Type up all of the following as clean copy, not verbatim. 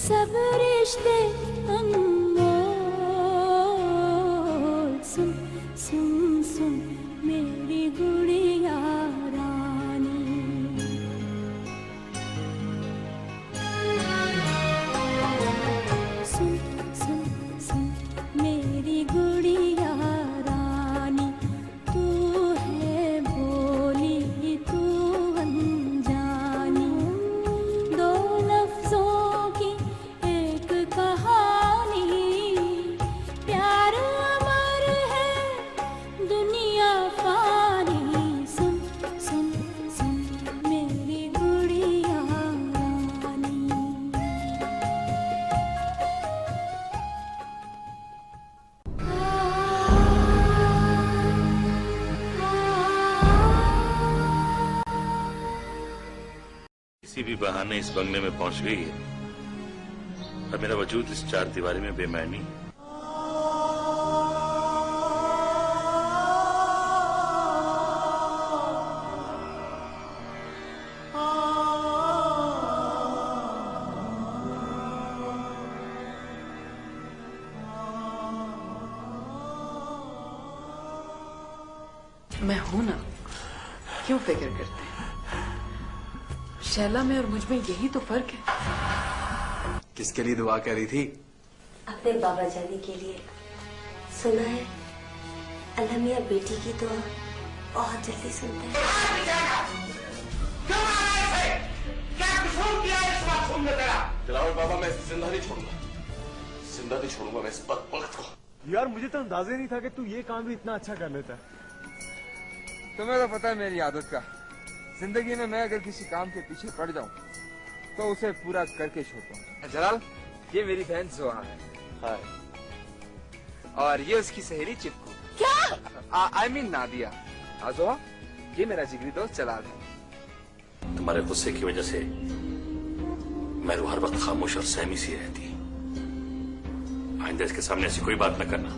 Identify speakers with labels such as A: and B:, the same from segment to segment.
A: सब रिश्ते अनमोल। सुन सुन सुन मेरी गुड़िया रानी। सुन सुन सुन मेरी गुड़िया रानी। तू है भोली तू अनजानी। दो लफ्जों की एक कहानी। प्यार अमर है दुनिया फानी। सुन सुन सुन मेरी गुड़िया रानी।
B: किसी भी बहाने इस बंगले में पहुंच गई है और मेरा वजूद इस चार दीवारी में बेमानी है।
C: मैं हूं ना, क्यों फिक्र करते हैं? शैला में और मुझ में यही तो फर्क है।
D: किसके लिए दुआ कर रही थी?
E: अपने बाबा जाने के लिए। सुना है अल्लाह मियां बेटी की दुआ बहुत जल्दी सुनता है।
D: जलाल बाबा, मैं इसे जिंदा नहीं छोड़ूंगा, जिंदा नहीं छोड़ूंगा मैं इस बदबख्त को।
F: यार मुझे तो अंदाजा ही नहीं था कि तू ये काम भी इतना अच्छा कर लेता है।
G: तुम्हें तो पता है मेरी आदत का। जिंदगी में मैं अगर किसी काम के पीछे पड़ जाऊं तो उसे पूरा करके छोड़ता हूँ। जलाल, ये मेरी बहन जोहा है। हाय। और ये उसकी सहेली चिपकू।
E: क्या?
G: I mean Nadia. जोहा, ये मेरा जिगरी दोस्त जलाल है।
B: तुम्हारे गुस्से की वजह से मैं हर वक्त खामोश और सहमी सी रहती। आइंदा इसके सामने ऐसी कोई बात न करना।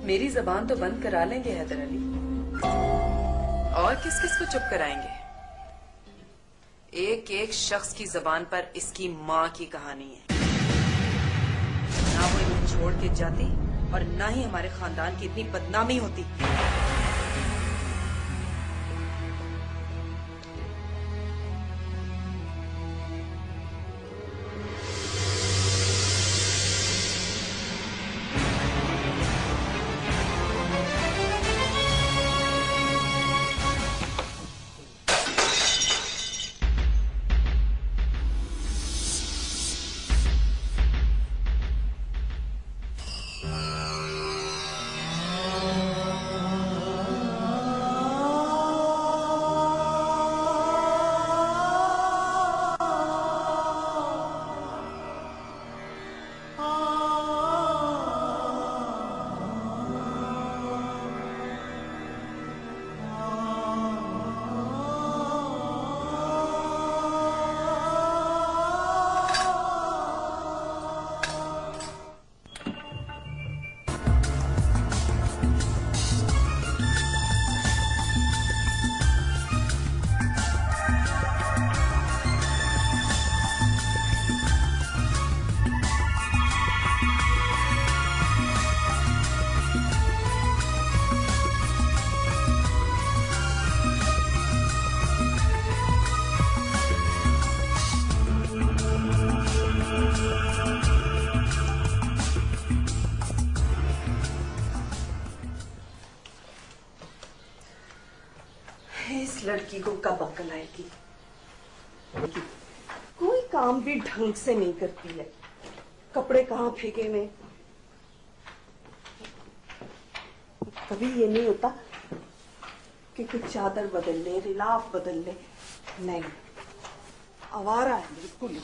C: मेरी जबान तो बंद करा लेंगे हैदर अली, और किस किस को चुप कराएंगे? एक एक शख्स की जबान पर इसकी माँ की कहानी है। ना वो इन्हें छोड़ के जाती और ना ही हमारे खानदान की इतनी बदनामी होती। इस लड़की को कब अक्ल आएगी?
H: कोई काम भी ढंग से नहीं करती है। कपड़े कहाँ फेंके में। कभी ये नहीं होता कि कुछ चादर बदल ले, रिलाफ बदल ले। नहीं, आवारा है बिल्कुल।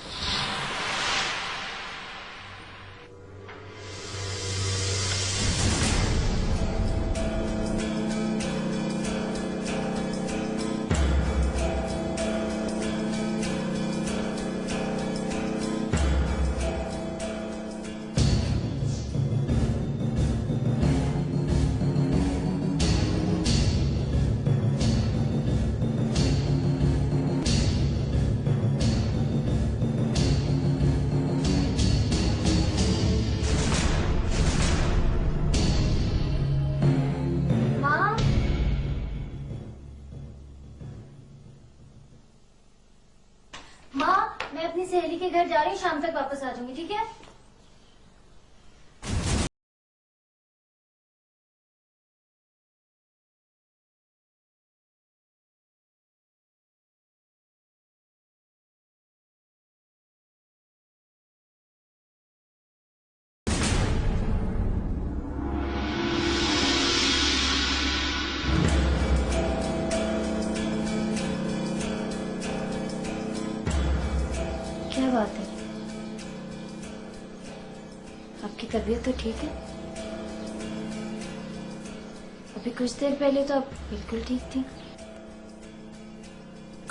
A: अपनी सहेली के घर जा रही हूँ, शाम तक वापस आ जाऊंगी, ठीक है? क्या बात है? आपकी तबीयत तो ठीक है? अभी कुछ देर पहले तो आप बिल्कुल ठीक थी।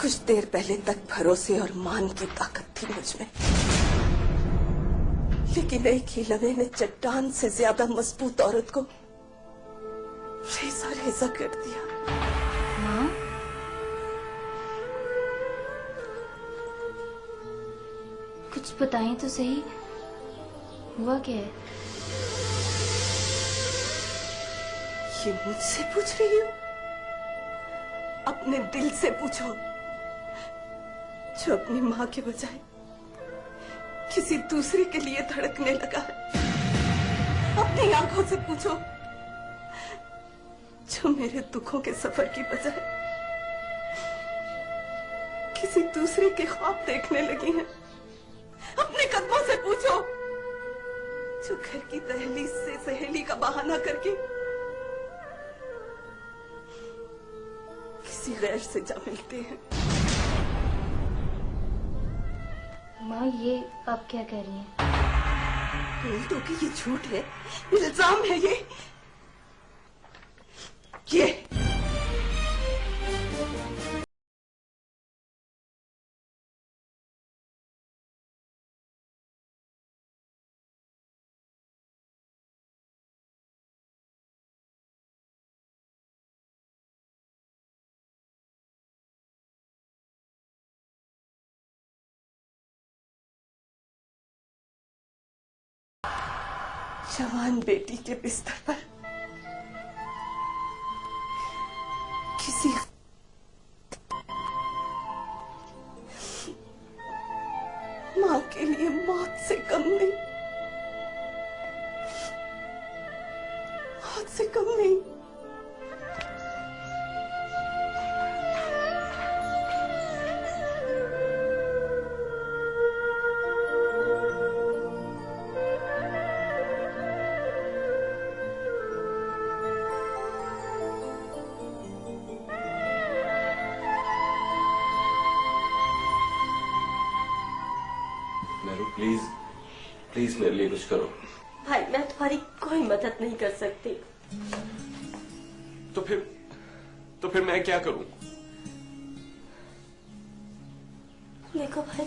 H: कुछ देर पहले तक भरोसे और मान की ताकत थी मुझ में, लेकिन एक ही लम्हे ने चट्टान से ज्यादा मजबूत औरत को रेजा रेजा कर दिया।
A: माँ, कुछ बताएं तो सही, हुआ क्या है?
H: ये मुझसे पूछ रही हो? अपने दिल से पूछो, जो अपनी माँ के बजाय किसी दूसरे के लिए धड़कने लगा है। अपनी आंखों से पूछो, जो मेरे दुखों के सफर की बजाय किसी दूसरे के ख्वाब देखने लगी हैं। अपने कदमों से पूछो, जो घर की दहलीज से सहेली का बहाना करके किसी गैर से जा मिलते हैं।
A: माँ, ये आप क्या कह रही हैं?
H: बोल दो कि ये झूठ है, इल्जाम है ये। जवान बेटी के बिस्तर पर किसी माँ के लिए मौत से कम नहीं, मौत से कम नहीं।
D: प्लीज प्लीज मेरे लिए कुछ करो।
E: भाई, मैं तुम्हारी कोई मदद नहीं कर सकती।
D: तो फिर मैं क्या करूं?
E: देखो भाई,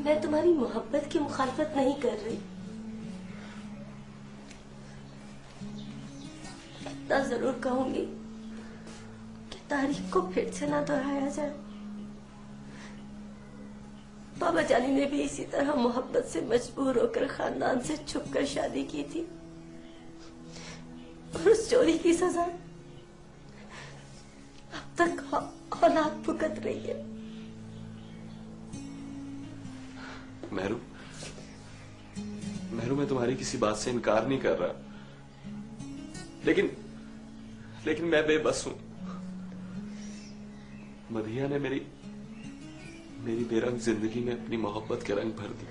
E: मैं तुम्हारी मोहब्बत की मुखालफत नहीं कर रही। इतना जरूर कहूंगी कि तारीख को फिर से ना दोहराया जाए। बाबा जानी ने भी इसी तरह मोहब्बत से मजबूर होकर खानदान से छुपकर शादी की थी, और उस चोरी की सजा अब तक औलाद भुगत रही है।
D: मेहरू, मैं तुम्हारी किसी बात से इनकार नहीं कर रहा, लेकिन मैं बेबस हूं। मधिया ने मेरी बेरंग जिंदगी में अपनी मोहब्बत के रंग भर दी।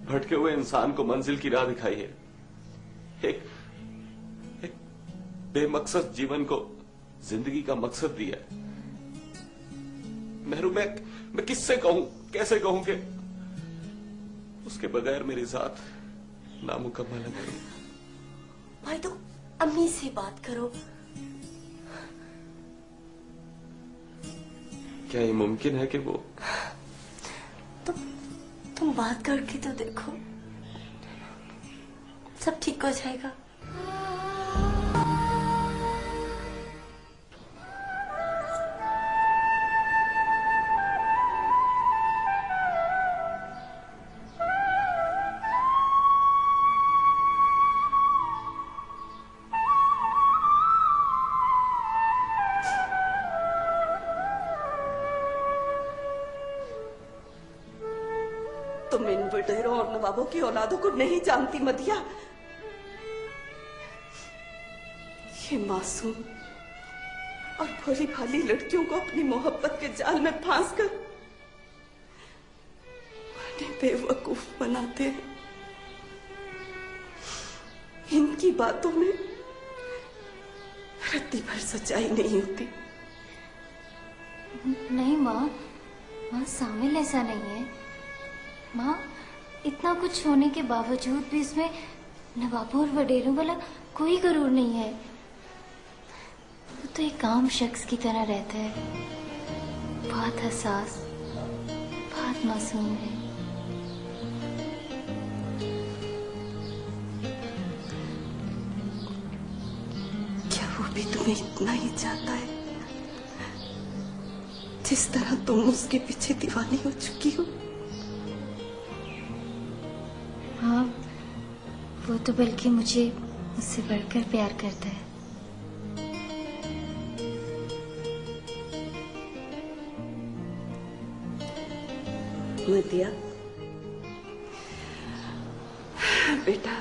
D: भटके हुए इंसान को मंजिल की राह दिखाई है। एक बेमकसद जीवन को जिंदगी का मकसद दिया है। मेहरू, मैं किससे कहूं, कैसे कहूं कि उसके बगैर मेरी जात नामुकम्मल है।
E: भाई, तो अम्मी से बात करो।
D: क्या ये मुमकिन है कि वो
E: तुम बात करके तो देखो, सब ठीक हो जाएगा।
H: तुम इन वडेरों और नवाबों की औलादों को नहीं जानती मदिया। ये मासूम और भोली भाली लड़कियों को अपनी मोहब्बत के जाल में फांस कर उन्हें बेवकूफ बनाते हैं। इनकी बातों में रत्ती भर सच्चाई नहीं होती।
A: नहीं माँ, सामिल ऐसा नहीं है। माँ, इतना कुछ होने के बावजूद भी इसमें नवाबों और वडेरों वाला कोई गरूर नहीं है। वो तो एक आम शख्स की तरह रहता है, बहुत हसास, बहुत मासूम है।
H: क्या वो भी तुम्हें इतना ही चाहता है जिस तरह तुम उसके पीछे दीवानी हो चुकी हो?
A: हाँ, वो तो बल्कि मुझे उससे बढ़कर प्यार करता है।
H: मदिया बेटा,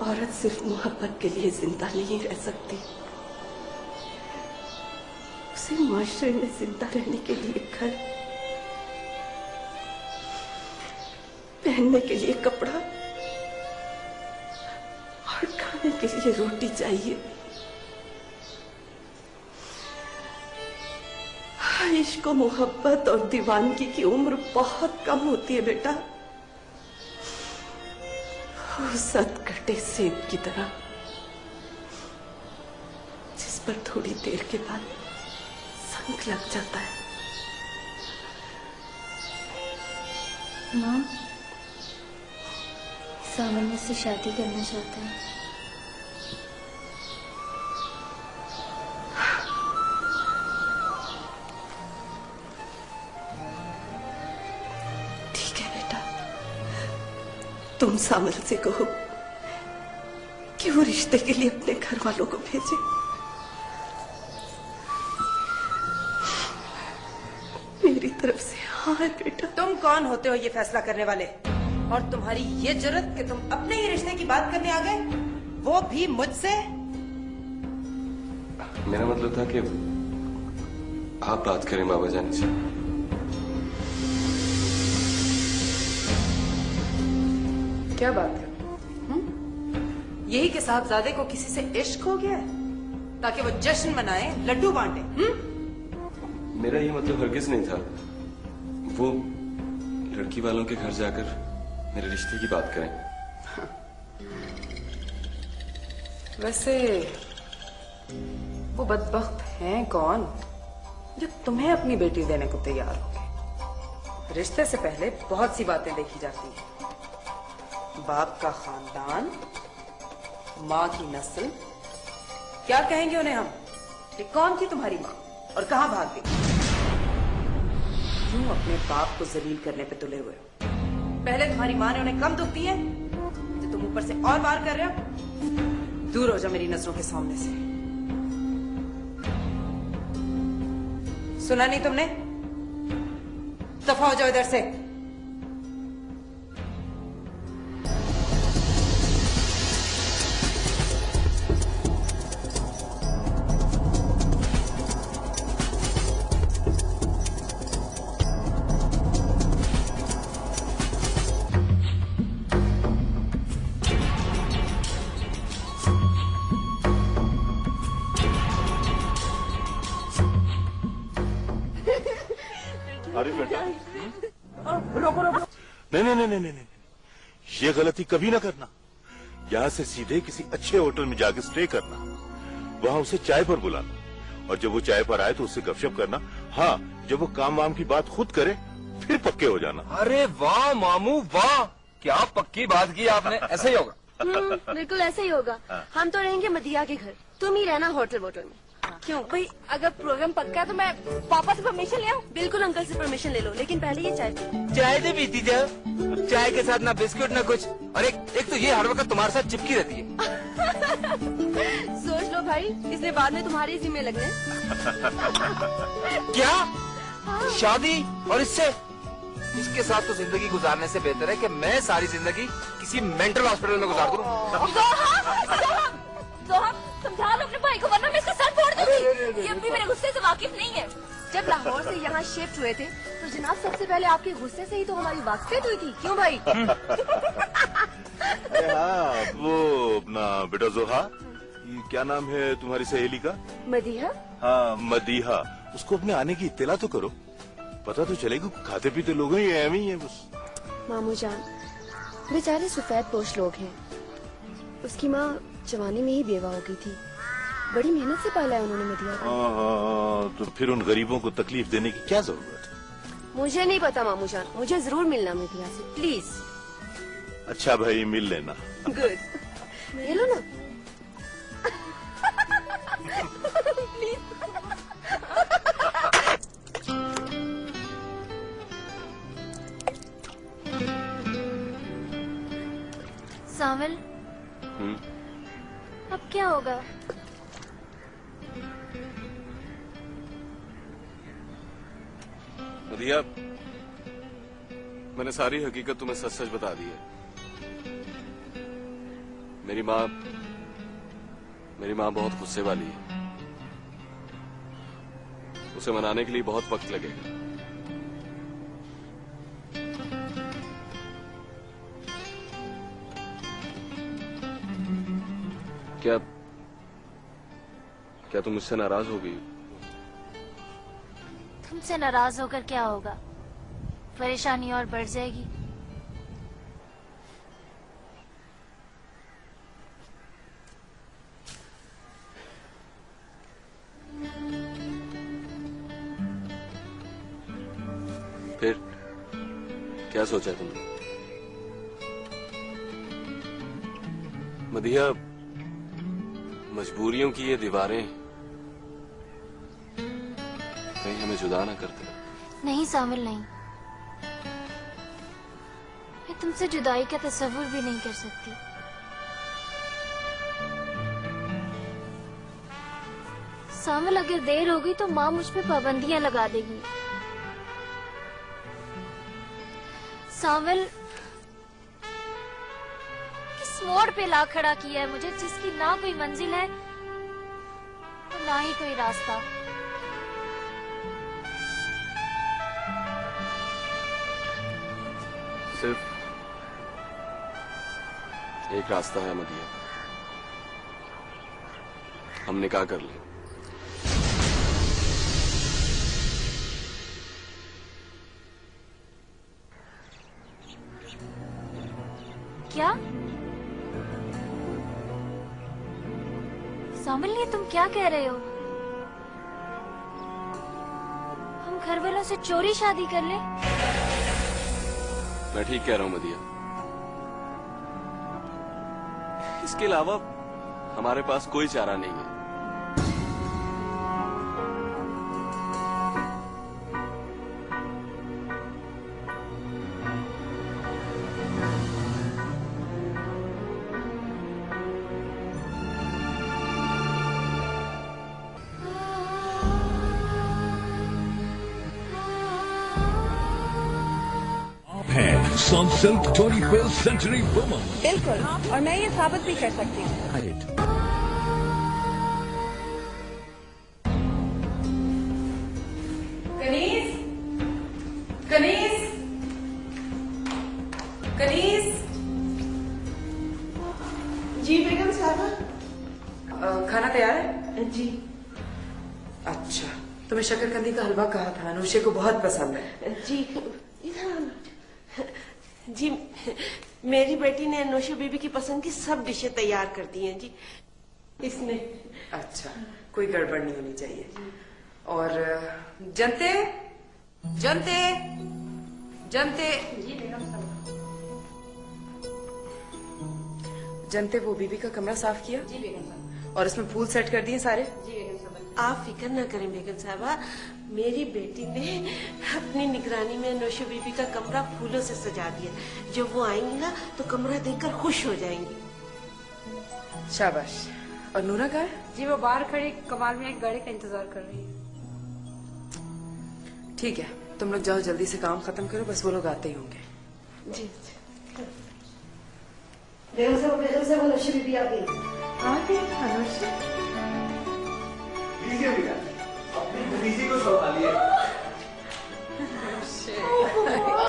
H: औरत सिर्फ मोहब्बत के लिए जिंदा नहीं रह सकती, उसे माशरे में जिंदा रहने के लिए घर, पहनने के लिए कपड़ा और खाने के लिए रोटी चाहिए। इश्क और मोहब्बत और दीवानगी की उम्र बहुत कम होती है बेटा। वो सदकटे सेब की तरह जिस पर थोड़ी देर के बाद संग लग जाता है।
A: माँ, सामन मुझसे शादी करना चाहता है।
H: ठीक है बेटा, तुम सामल से कहो कि वो रिश्ते के लिए अपने घर वालों को भेजे। मेरी तरफ से हाँ है बेटा।
C: तुम कौन होते हो ये फैसला करने वाले? और तुम्हारी ये जरूरत कि तुम अपने ही रिश्ते की बात करने आ गए, वो भी मुझसे?
D: मेरा मतलब था कि आप बात करें बाबा जानी से।
C: क्या बात है? यही कि साहबजादे को किसी से इश्क हो गया है ताकि वो जश्न मनाए, लड्डू बांटे?
D: मेरा ये मतलब हरगिज नहीं था। वो लड़की वालों के घर जाकर मेरे रिश्ते की बात करें।
C: वैसे वो बदबख्त हैं कौन जो तुम्हें अपनी बेटी देने को तैयार हो गए? रिश्ते से पहले बहुत सी बातें देखी जाती हैं। बाप का खानदान, माँ की नस्ल, क्या कहेंगे उन्हें हम कि कौन थी तुम्हारी माँ और कहाँ भाग गई? क्यों अपने बाप को जलील करने पे तुले हुए हो? पहले तुम्हारी माँ ने उन्हें कम दुख दिए जो तुम ऊपर से और वार कर रहे हो? दूर हो जाओ मेरी नजरों के सामने से। सुना नहीं तुमने? दफा हो जाओ इधर से।
I: अरे बेटा, नहीं नहीं नहीं नहीं नहीं, ये गलती कभी ना करना। यहाँ से सीधे किसी अच्छे होटल में जाके स्टे करना, वहाँ उसे चाय पर बुलाना, और जब वो चाय पर आए तो उससे गपशप करना। हाँ, जब वो काम वाम की बात खुद करे फिर पक्के हो जाना।
G: अरे वाह मामू वाह, क्या पक्की बात की आपने। ऐसे ही होगा।
E: बिल्कुल ऐसे ही होगा। हम तो रहेंगे मदिया के घर, तुम ही रहना होटल वोटल में। क्यों भाई, अगर प्रोग्राम पक्का है तो मैं पापा से परमिशन ले आऊं? बिल्कुल अंकल से परमिशन ले लो, लेकिन पहले ये चाय पी।
G: चाय तो पीती जाओ, चाय के साथ ना बिस्कुट ना कुछ। और एक तो ये हर वक्त तुम्हारे साथ चिपकी रहती है।
E: सोच लो भाई, इसलिए बाद में तुम्हारे जिम्मे लगने।
G: क्या शादी और इससे? इसके साथ तो जिंदगी गुजारने से बेहतर है कि मैं सारी जिंदगी किसी मेंटल हॉस्पिटल में गुजार दूं।
E: समझा लो अपने भाई को वरना मैं इसका सर फोड़ दूंगी। ये अभी मेरे गुस्से से वाकिफ नहीं है। जब लाहौर से यहाँ शिफ्ट हुए थे तो जनाब सबसे पहले आपके गुस्से से ही तो हमारी वाकफियत हुई थी, क्यों भाई?
I: अरे हाँ, वो अपना बेटा जोहा, ये क्या नाम है तुम्हारी सहेली का?
E: मदीहा।
I: हाँ मदीहा, उसको अपने आने की इत्तला तो करो, पता तो चलेगा। खाते पीते लोग ही एम ही है बस। मामू जान बेचारे सफेद पोश लोग हैं। उसकी माँ जवानी में ही बेवा हो गई थी, बड़ी मेहनत से पाला है उन्होंने मदीहा को। तो फिर उन गरीबों को तकलीफ देने की क्या जरूरत है?
E: मुझे नहीं पता मामू जान, मुझे जरूर मिलना मदीहा से प्लीज।
I: अच्छा भाई मिल लेना।
E: गुड, ये लो ना प्लीज।
A: सावल, अब क्या होगा?
D: मदीहा, मैंने सारी हकीकत तुम्हें सच सच बता दी है। मेरी माँ बहुत गुस्से वाली है। उसे मनाने के लिए बहुत वक्त लगेगा। क्या तुम मुझसे नाराज हो गई?
A: तुमसे नाराज होकर क्या होगा? परेशानी और बढ़ जाएगी।
D: फिर क्या सोचा तुमने? मदीहा, मजबूरियों की ये दीवारें कहीं हमें जुदा ना करते?
A: नहीं सामिल, नहीं। मैं तुमसे जुदाई का तस्वुर भी नहीं कर सकती। सामिल, अगर देर हो गई तो माँ मुझ पे पाबंदियां लगा देगी। सामिल, किस मोड़ पे ला खड़ा किया है मुझे, जिसकी ना कोई मंजिल है ना ही कोई रास्ता।
D: सिर्फ एक रास्ता है मदीहा, हम निकाह कर लें।
A: क्या सामिल, ये तुम क्या कह रहे हो? हम घर वालों से चोरी शादी कर ले?
D: मैं ठीक कह रहा हूं मदीहा। इसके अलावा हमारे पास कोई चारा नहीं है।
J: Sunsilk 21st century woman.
E: बिल्कुल, और मैं ये साबित भी कर सकती हूँ। कनीज, कनीज, कनीज।
H: जी बेगम साहबा।
C: खाना तैयार है?
H: जी।
C: अच्छा, तुम्हें शकरकंदी का हलवा कहा था, अनुषे को बहुत पसंद है।
H: जी जी, मेरी बेटी ने नौशा बीबी की पसंद की सब डिशें तैयार कर दी हैं जी इसने।
C: अच्छा, कोई गड़बड़ नहीं होनी चाहिए। और जनते जनते जनते
H: जी बेगम साहब।
C: जनते, वो बीबी का कमरा साफ किया?
H: जी बेगम साहब।
C: और इसमें फूल सेट कर दिए सारे?
H: जी बेगम साहब। आप फिक्र न करें बेगम साहबा, मेरी बेटी ने अपनी निगरानी में नौशा बीबी का कमरा फूलों से सजा दिया। जब वो आएंगी ना तो कमरा देखकर खुश हो जाएंगी।
C: शाबाश। और नूरा कहाँ है?
K: जी वो बाहर खड़ी कमाल में एक गाड़ी का इंतजार कर रही है।
C: ठीक है, तुम लोग जाओ, जल्दी से काम खत्म करो, बस वो लोग आते ही होंगे।
E: जी
H: बेगम साहब अनुषा बीबी आ गई।
C: आ गई अनुषा।
K: लीजिए बेटा, अपनी भतीजी को संभालिए।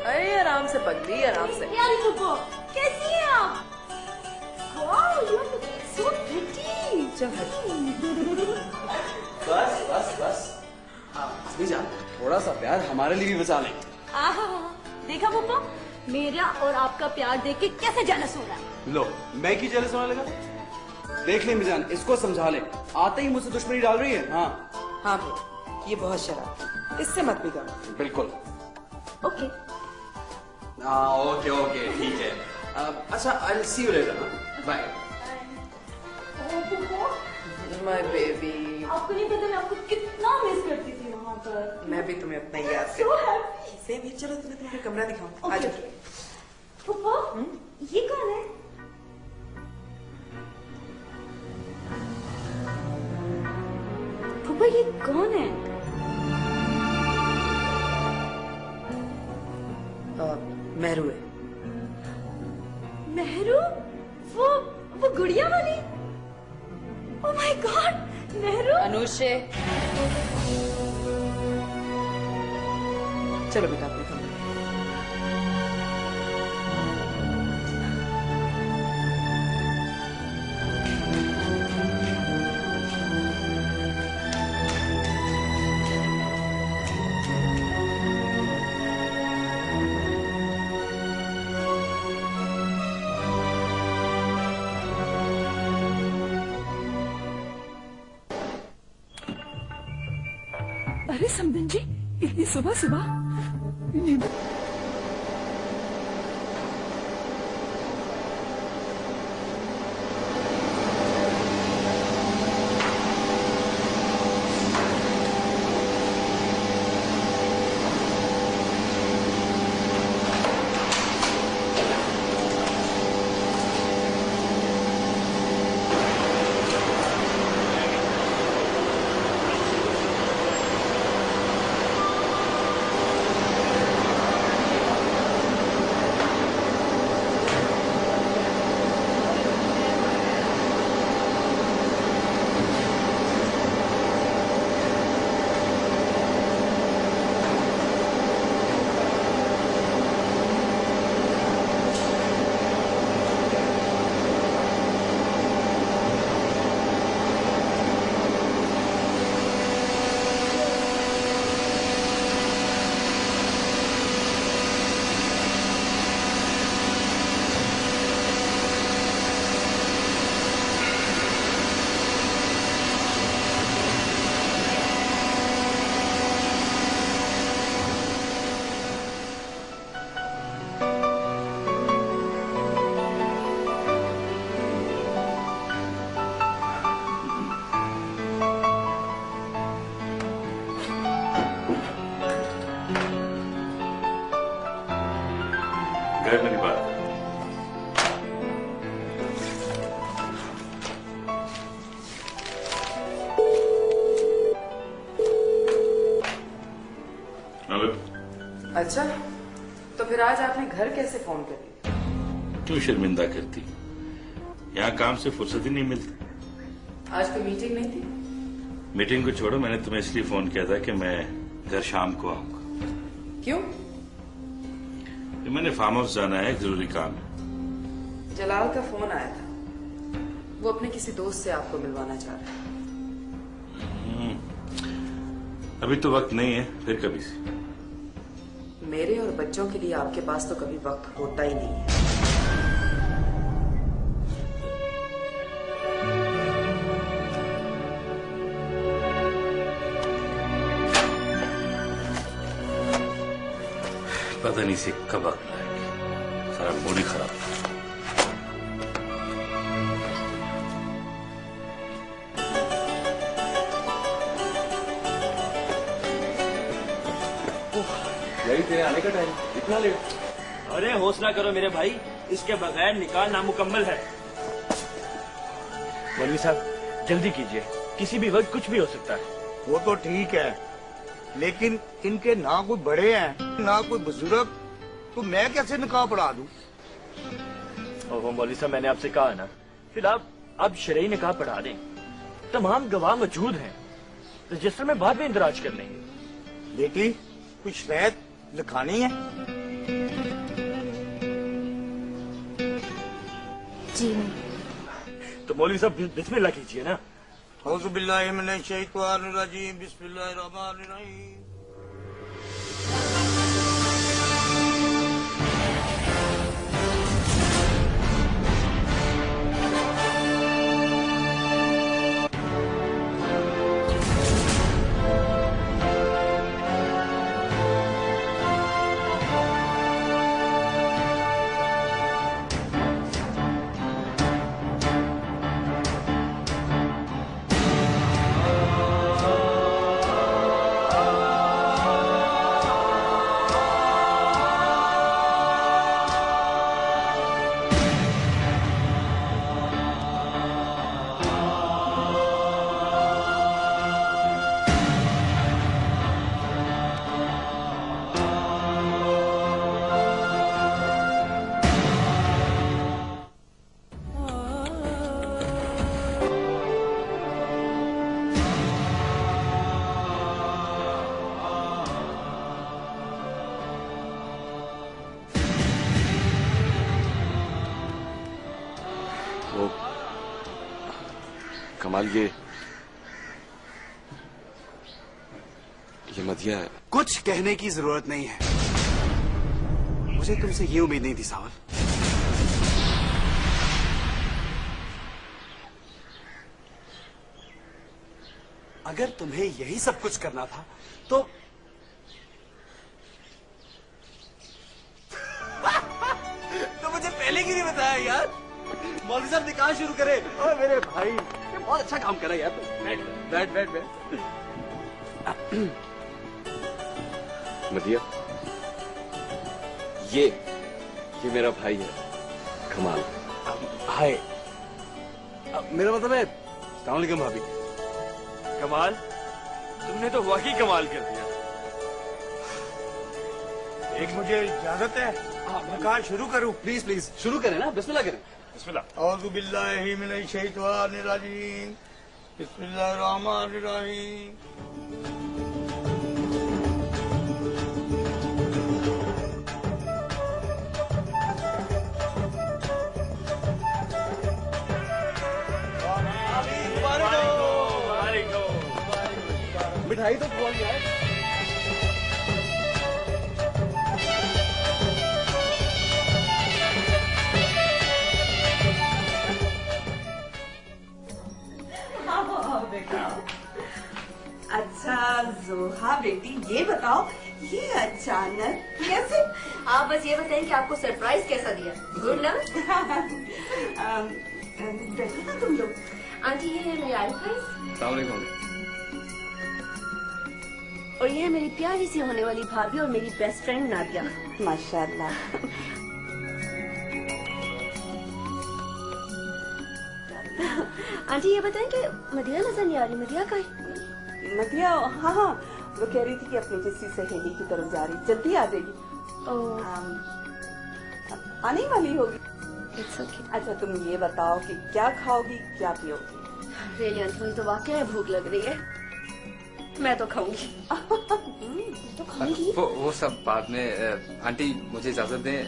C: अरे आराम से पगली, आराम से।
E: प्यारी फुप्पो, कैसी हैं आप? Wow, you are looking so pretty.
K: बस बस बस, अभी जान, थोड़ा सा प्यार हमारे लिए भी बचा लें।
E: आहा, देखा फुप्पो, मेरा और आपका प्यार देख के कैसे जेलस हो रहा है।
K: लो, मैं की जेलस होने लगा? देख ले मिजान, इसको समझा ले, आते ही मुझसे दुश्मनी डाल रही है। हाँ
C: हाँ भाई, ये बहुत शराब, इससे मत बिगाड़ो।
K: बिल्कुल।
E: ओके
K: हाँ ओके ओके, ठीक है। अच्छा, I will see you later. Bye.
C: My baby,
E: आपको नहीं पता मैं आपको कितना मिस करती थी वहाँ पर।
C: मैं भी तुम्हें अपना याद
E: So
C: करती हूँ।
E: happy.
C: सेम ही, चलो तुम्हें तुम्हारा कमरा दिखाऊं।
E: Okay.
C: आज
E: फुप्पो, ये कौन है? फुप्पो, ये कौन है?
C: मेहरू है।
E: मेहरू? वो गुड़िया वाली? Oh my God, Mehru.
C: Anushe, चलो बेटा अपने कमरे।
L: अरे समदन जी, इतनी सुबह सुबह?
B: मेरी बात
C: अच्छा, तो फिर आज आपने घर कैसे फोन कर दिया?
B: क्यों शर्मिंदा करती? यहाँ काम से फुर्सत ही नहीं मिलती।
C: आज कोई मीटिंग नहीं थी?
B: मीटिंग को छोड़ो, मैंने तुम्हें इसलिए फोन किया था कि मैं घर शाम को आऊंगा।
C: क्यों?
B: मैंने फार्म हाउस जाना है, एक जरूरी काम है।
C: जलाल का फोन आया था, वो अपने किसी दोस्त से आपको मिलवाना चाह रहा है।
B: अभी तो वक्त नहीं है, फिर कभी से।
C: मेरे और बच्चों के लिए आपके पास तो कभी वक्त होता ही नहीं है।
B: पता नहीं से कब वक्त लाएगी, सारा मूड ही खराब।
D: यही तेरे आने का टाइम, इतना लेट?
M: अरे हौसला करो मेरे भाई, इसके बगैर निकाह नामुकम्मल है।
F: मौलवी साहब जल्दी कीजिए, किसी भी वक्त कुछ भी हो सकता है।
I: वो तो ठीक है,
N: लेकिन इनके ना कोई बड़े हैं ना कोई बुजुर्ग, तो मैं कैसे निकाह पढ़ा दूं?
M: ओहो मौलवी साहब, मैंने आपसे कहा ना, फिर आप अब शरई निकाह पढ़ा दें। तमाम गवाह मौजूद हैं, रजिस्टर में बाद में इंदराज कर लेंगे।
N: बेटी कुछ शरायत लिखानी है?
A: जी
M: तो मौलवी साहब बिस्मिल्लाह कीजिए ना।
N: औज़ु बिल्लाहि मिनश शैतानिर रजीम, बिस्मिल्लाहिर रहमानिर रहीम।
D: कमाल, ये मदिया है।
K: कुछ कहने की जरूरत नहीं है, मुझे तुमसे ये उम्मीद नहीं थी सावल। अगर तुम्हें यही सब कुछ करना था तो मुझे पहले क्यों नहीं बताया यार? मौलवी साहब निकाह शुरू करे। ओए मेरे भाई, ये बहुत अच्छा काम करा यार। बैठ बैठ बैठ।
D: मदिया, ये मेरा भाई है कमाल।
K: हाय, मेरा मतलब है अस्सलाम वालेकुम भाभी।
M: कमाल, तुमने तो वाकई कमाल कर दिया।
N: एक मुझे इजाजत है, निकाह शुरू करूं?
K: प्लीज प्लीज शुरू करें ना, बिस्मिल्लाह करें।
M: बिस्मिल्लाह।
N: औज़ु बिल्लाहि मिनश शैतानिर रजीम, बिस्मिल्लाहिर रहमानिर रहीम।
K: मिठाई तो पहुंच जाए।
O: अच्छा जोहा बेटी, ये बताओ ये अचानक कैसे?
E: आप बस ये बताएं कि आपको सरप्राइज कैसा दिया? Good luck.
O: बैठो ना तुम लोग।
E: आंटी, ये है मेरी आईब्रोज
G: अस्सलाम वालेकुम।
E: और ये है मेरी प्यारी सी होने वाली भाभी और मेरी बेस्ट फ्रेंड नादिया।
O: माशाल्लाह।
E: आंटी, ये बताएं कि मदिया नजर नहीं आ रही, मदिया कहाँ है?
O: मदिया, हाँ हाँ, वो कह रही थी कि अपनी किसी सहेली की तरफ जा रही, जल्दी आ जाएगी। आने वाली होगी। अच्छा तुम ये बताओ कि क्या खाओगी क्या पियोगी?
E: रेलियन, मुझे तो वाकई में भूख लग रही है, मैं तो खाऊंगी।
O: तो खाऊंगी?
G: वो सब बाद में। आंटी मुझे इजाजत दें।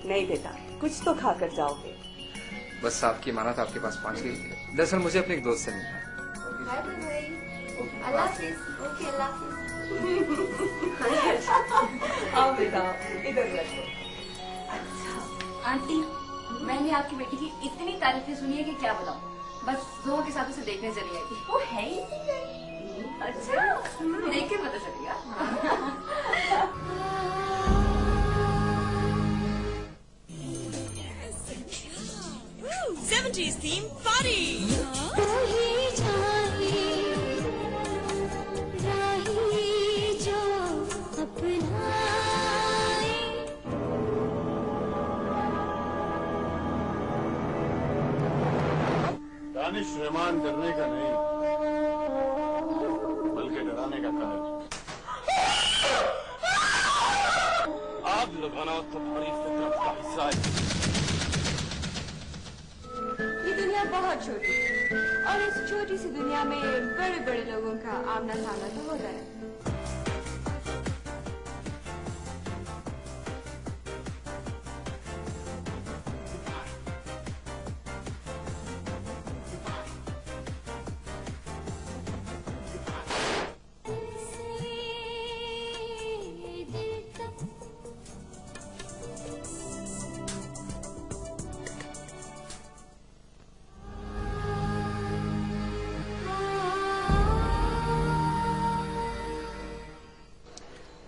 O: नहीं बेटा, कुछ तो खाकर जाओगे।
G: बस आपकी माना था आपके पास पहुंच गई। दरअसल मुझे अपने एक दोस्त से मिलना है।
O: आओ बेटा, इधर बैठो।
P: आंटी, मैंने आपकी बेटी की इतनी तारीफें सुनी है कि क्या बताऊं। बस जोहा के साथ उसे देखने चली आई थी। वो है ही अच्छा, देख के पता चलेगा।
Q: 70s theme party.
I: Danish Rahman डरने का नहीं बल्कि डराने का कायल।
Q: माना तुम्हारी फितरत का हिस्सा है।
P: ये दुनिया बहुत छोटी है और इस छोटी सी दुनिया में बड़े बड़े लोगों का आमना सामना तो होता है।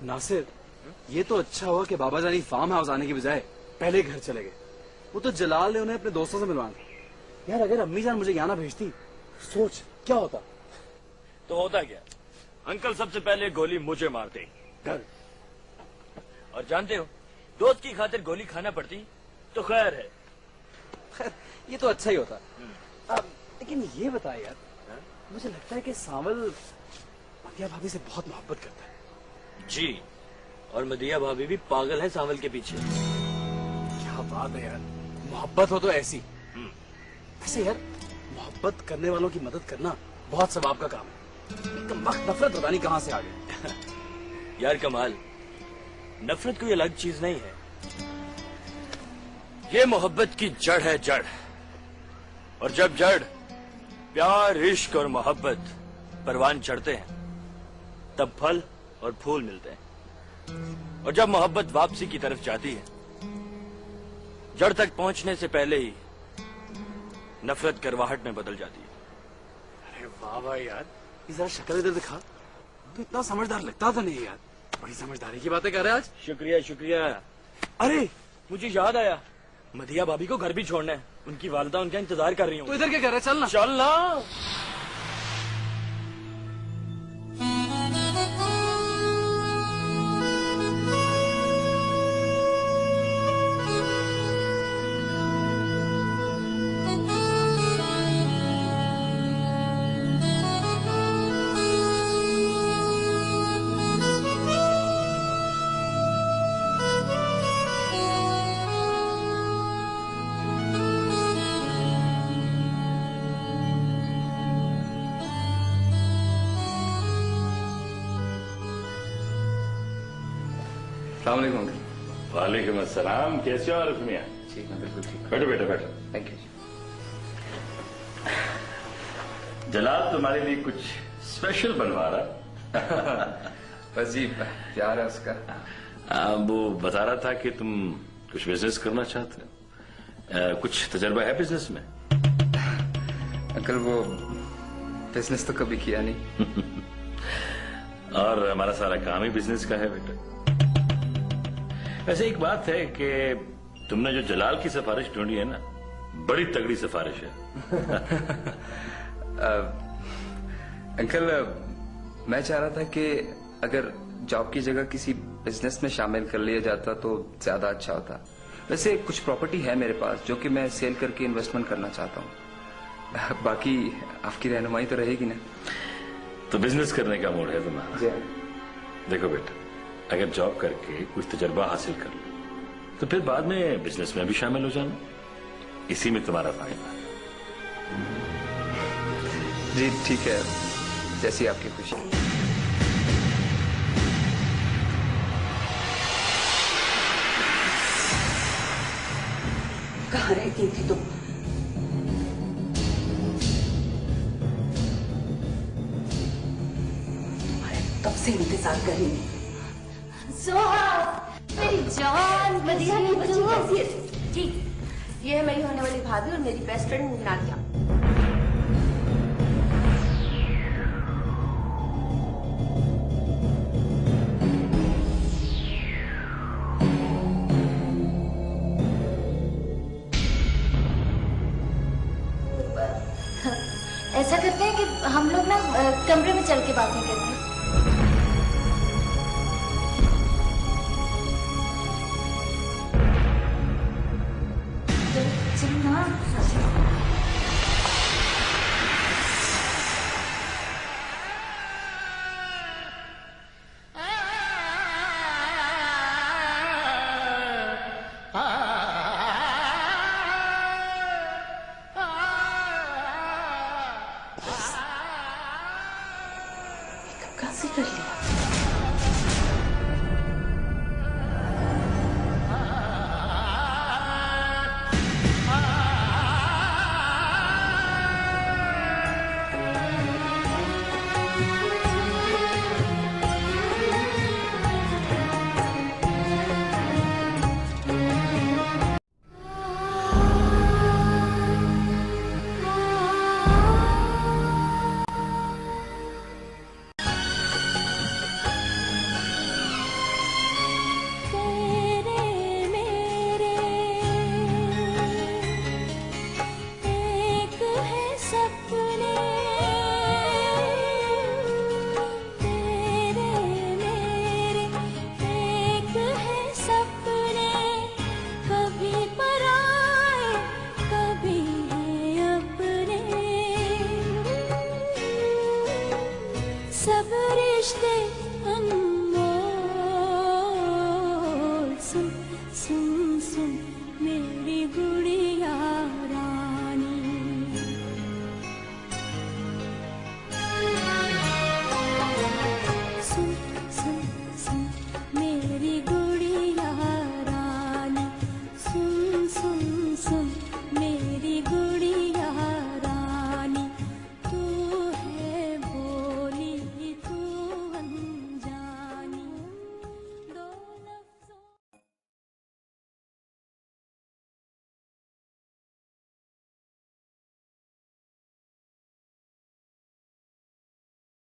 K: नासिर, ये तो अच्छा हुआ कि बाबा जानी फार्म हाउस आने की बजाय पहले घर चले गए। वो तो जलाल ने उन्हें अपने दोस्तों से मिलवाना था। यार अगर अम्मी जान मुझे यहाँ ना भेजती, सोच क्या होता।
M: तो होता क्या, अंकल सबसे पहले गोली मुझे मारते डर। और जानते हो, दोस्त की खातिर गोली खाना पड़ती तो खैर है।
K: खैर ये तो अच्छा ही होता। लेकिन ये बता यार, मुझे लगता है कि सांवल मदिया भाभी से बहुत मोहब्बत करता है।
M: जी, और मदिया भाभी भी पागल है सांवल के पीछे।
K: क्या बात है यार, मोहब्बत हो तो ऐसी। वैसे यार, मोहब्बत करने वालों की मदद करना बहुत सवाब का काम है। एकदम वक्त नफरत पता नहीं कहां से आ गई।
M: यार कमाल, नफरत कोई अलग चीज नहीं है, ये मोहब्बत की जड़ है, जड़। और जब जड़ प्यार, इश्क और मोहब्बत परवान चढ़ते हैं, तब फल और फूल मिलते हैं। और जब मोहब्बत वापसी की तरफ जाती है, जड़ तक पहुंचने से पहले ही नफरत करवाहट में बदल जाती है।
K: अरे वाह वाह यार, ये जरा शक्ल इधर दिखा। तो इतना समझदार लगता था नहीं यार, बड़ी समझदारी की बातें कर रहे हैं आज।
M: शुक्रिया शुक्रिया।
K: अरे
M: मुझे याद आया, मदिया भाभी को घर भी छोड़ना है, उनकी वालिदा उनका इंतजार कर रही हूँ।
K: तो इधर क्या कर रहे, चलना
M: चलना।
B: वालेकुम अस्सलाम। कैसे हो आरिफ मियां?
R: ठीक है, बिल्कुल ठीक।
B: बैठो बैठो बैठो।
R: Thank you.
B: जलाल तुम्हारे लिए कुछ स्पेशल बनवा रहा।
R: बस जी, प्यार है उसका।
B: वो बता रहा था कि तुम कुछ बिजनेस करना चाहते हो। कुछ तजर्बा है बिजनेस में?
R: अंकल वो बिजनेस तो कभी किया नहीं।
B: और हमारा सारा काम ही बिजनेस का है बेटा। वैसे एक बात है कि तुमने जो जलाल की सिफारिश ढूंढी है ना, बड़ी तगड़ी सिफारिश है।
R: अंकल मैं चाह रहा था कि अगर जॉब की जगह किसी बिजनेस में शामिल कर लिया जाता तो ज्यादा अच्छा होता। वैसे कुछ प्रॉपर्टी है मेरे पास जो कि मैं सेल करके इन्वेस्टमेंट करना चाहता हूँ। बाकी आपकी रहनुमाई तो रहेगी ना।
B: तो बिजनेस करने का मूड है तुम्हारा? देखो बेटा, अगर जॉब करके कुछ तजर्बा हासिल कर लो तो फिर बाद में बिजनेस में भी शामिल हो जाना, इसी में तुम्हारा फायदा है।
R: जी ठीक है, जैसी आपकी खुशी।
O: कहाँ रहती थी तुम? तुम्हारे तब से इंतजार कर रही हूँ।
P: मेरी जान, मदिया की बच्ची कैसी है? ठीक, ये है मेरी होने वाली भाभी और मेरी बेस्ट फ्रेंड नादिया।
A: ऐसा करते हैं कि हम लोग ना कमरे में चल के बातें करते हैं।
H: कैसे कर लिया?
A: सब रिश्ते अनमोल, सुन सुन सुन मेरी गुड़िया।